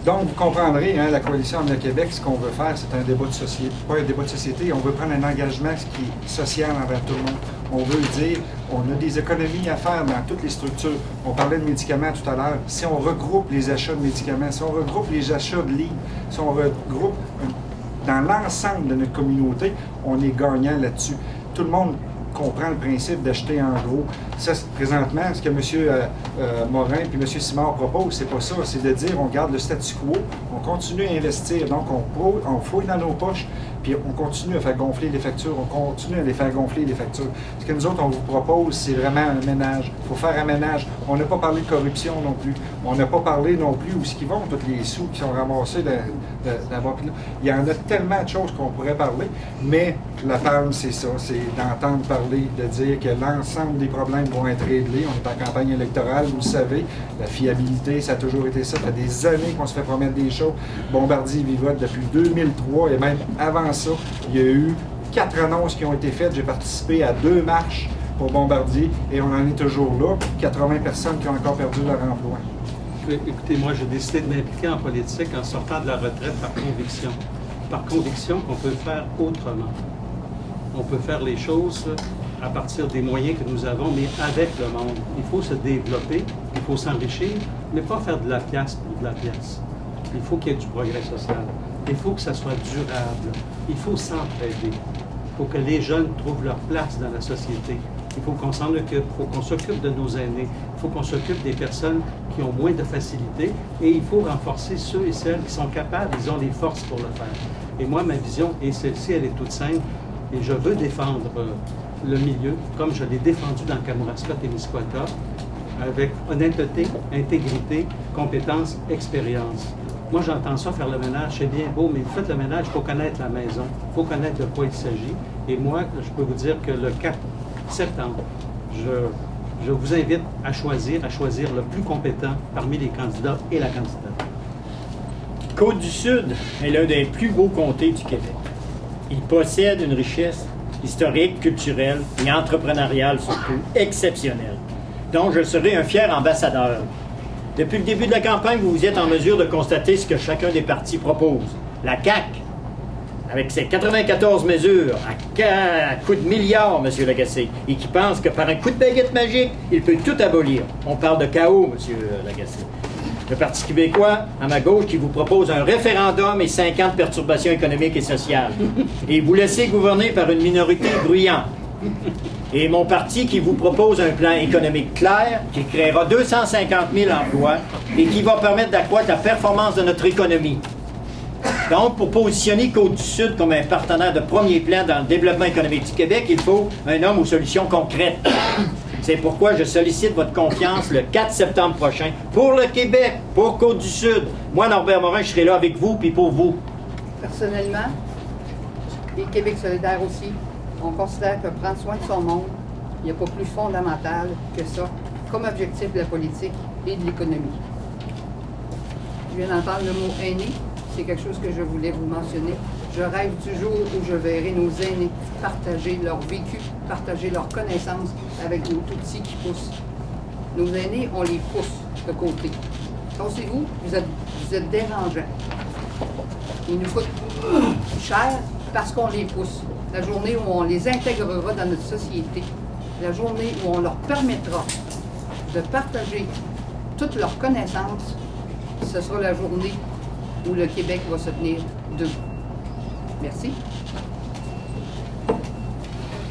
Donc, vous comprendrez, hein, la Coalition Avenir Québec, ce qu'on veut faire, c'est un débat de société. Pas un débat de société, on veut prendre un engagement qui est social envers tout le monde. On veut dire, on a des économies à faire dans toutes les structures. On parlait de médicaments tout à l'heure. Si on regroupe les achats de médicaments, si on regroupe les achats de livres, si on regroupe dans l'ensemble de notre communauté, on est gagnant là-dessus. Tout le monde comprend le principe d'acheter en gros. Ça, présentement, ce que M. Morin et M. Simard proposent, c'est pas ça. C'est de dire, on garde le statu quo, on continue à investir, donc on fouille dans nos poches, puis on continue à faire gonfler les factures, on continue à les faire gonfler les factures. Ce que nous autres, on vous propose, c'est vraiment un ménage. Il faut faire un ménage. On n'a pas parlé de corruption non plus. On n'a pas parlé non plus où ce qu'ils vont, tous les sous qui sont ramassés là-bas. Il y en a tellement de choses qu'on pourrait parler, mais la palme, c'est ça, c'est d'entendre parler, de dire que l'ensemble des problèmes vont être réglés. On est en campagne électorale, vous le savez. La fiabilité, ça a toujours été ça. Ça fait des années qu'on se fait promettre des choses. Bombardier Vivote depuis 2003 et même avant ça, il y a eu 4 annonces qui ont été faites. J'ai participé à 2 marches pour Bombardier et on en est toujours là. 80 personnes qui ont encore perdu leur emploi. Écoutez, moi, j'ai décidé de m'impliquer en politique en sortant de la retraite par conviction. Par conviction qu'on peut faire autrement. On peut faire les choses à partir des moyens que nous avons, mais avec le monde. Il faut se développer, il faut s'enrichir, mais pas faire de la pièce pour de la pièce. Il faut qu'il y ait du progrès social. Il faut que ça soit durable. Il faut s'entraider. Il faut que les jeunes trouvent leur place dans la société. Il faut qu'on s'en occupe. Il faut qu'on s'occupe de nos aînés. Il faut qu'on s'occupe des personnes qui ont moins de facilité. Et il faut renforcer ceux et celles qui sont capables, ils ont les forces pour le faire. Et moi, ma vision, et celle-ci, elle est toute simple, et je veux défendre le milieu, comme je l'ai défendu dans Kamouraska-Témiscouata, avec honnêteté, intégrité, compétence, expérience. Moi, j'entends ça, faire le ménage, c'est bien beau, mais vous faites le ménage, il faut connaître la maison, il faut connaître de quoi il s'agit. Et moi, je peux vous dire que le 4 septembre, je vous invite à choisir le plus compétent parmi les candidats et la candidate. Côte-du-Sud est l'un des plus beaux comtés du Québec. Il possède une richesse historique, culturelle et entrepreneuriale surtout exceptionnelle, dont je serai un fier ambassadeur. Depuis le début de la campagne, vous êtes en mesure de constater ce que chacun des partis propose. La CAQ, avec ses 94 mesures à coups de milliards, M. Lagacé, et qui pense que par un coup de baguette magique, il peut tout abolir. On parle de chaos, M. Lagacé. Le Parti québécois, à ma gauche, qui vous propose un référendum et 50 perturbations économiques et sociales. Et vous laissez gouverner par une minorité bruyante. Et mon parti qui vous propose un plan économique clair, qui créera 250 000 emplois et qui va permettre d'accroître la performance de notre économie. Donc, pour positionner Côte-du-Sud comme un partenaire de premier plan dans le développement économique du Québec, il faut un homme aux solutions concrètes. C'est pourquoi je sollicite votre confiance le 4 septembre prochain pour le Québec, pour Côte-du-Sud. Moi, Norbert Morin, je serai là avec vous puis pour vous. Personnellement, et Québec solidaire aussi, on considère que prendre soin de son monde, il n'y a pas plus fondamental que ça, comme objectif de la politique et de l'économie. Je viens d'entendre le mot aîné, c'est quelque chose que je voulais vous mentionner. Je rêve du jour où je verrai nos aînés partager leur vécu, partager leurs connaissances avec nos tout-petits qui poussent. Nos aînés, on les pousse de côté. Pensez-vous, vous êtes dérangeants. Ils nous coûtent cher parce qu'on les pousse. La journée où on les intégrera dans notre société, la journée où on leur permettra de partager toutes leurs connaissances, ce sera la journée où le Québec va se tenir debout. Merci.